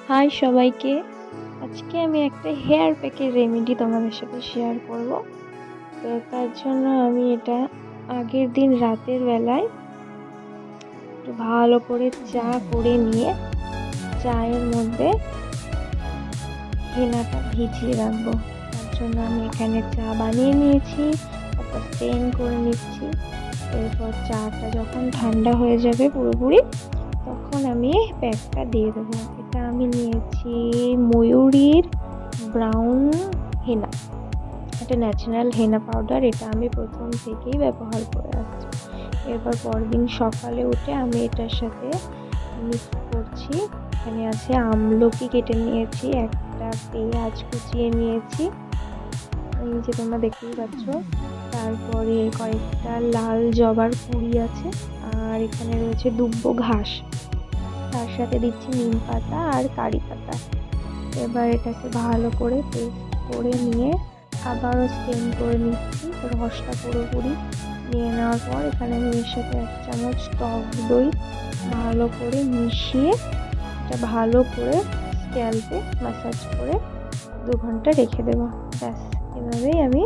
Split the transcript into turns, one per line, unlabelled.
High সবাইকে। আজকে আমি একটা হেয়ার প্যাকের রেমেডি তোমাদের সাথে শেয়ার করব। তো তার জন্য আমি এটা আগের দিন রাতের বেলায় একটু ভালো করে চা করে নিয়ে চায়ের মধ্যে হেনাটা ভিজিয়ে রাখবো। তার জন্য আমি এখানে চা বানিয়ে নিয়েছি, তারপর স্টেন করে নিচ্ছি। এরপর চাটা যখন ঠান্ডা হয়ে যাবে পুরোপুরি, তখন আমি প্যাকটা দিয়ে দেবো। এটা আমি নিয়েছি ময়ূরীর ব্রাউন হেনা, এটা ন্যাচারাল হেনা পাউডার। এটা আমি প্রথম থেকেই ব্যবহার করে আসছি। এরপর পরদিন সকালে উঠে আমি এটার সাথে মিক্স করছি। এখানে আছে আমলকি কেটে নিয়েছি, একটা পেঁয়াজ কুচিয়ে নিয়েছি, এই যে তোমরা দেখতেই পাচ্ছ। তারপরে কয়েকটা লাল জবার কুড়ি আছে, আর এখানে রয়েছে দুব্বো ঘাস। তার সাথে দিচ্ছি নিম পাতা আর কারি পাতা। এবার এটাকে ভালো করে পেস্ট করে নিয়ে আবারও স্টেন করে নিচ্ছি। রসটা পুরোপুরি নিয়ে নেওয়ার পর এখানে আমি এর সাথে 1 চামচ টক দই ভালো করে মিশিয়ে এটা ভালো করে স্ক্যাল্পে ম্যাসাজ করে 2 ঘন্টা রেখে দেবো। ব্যাস, এভাবেই আমি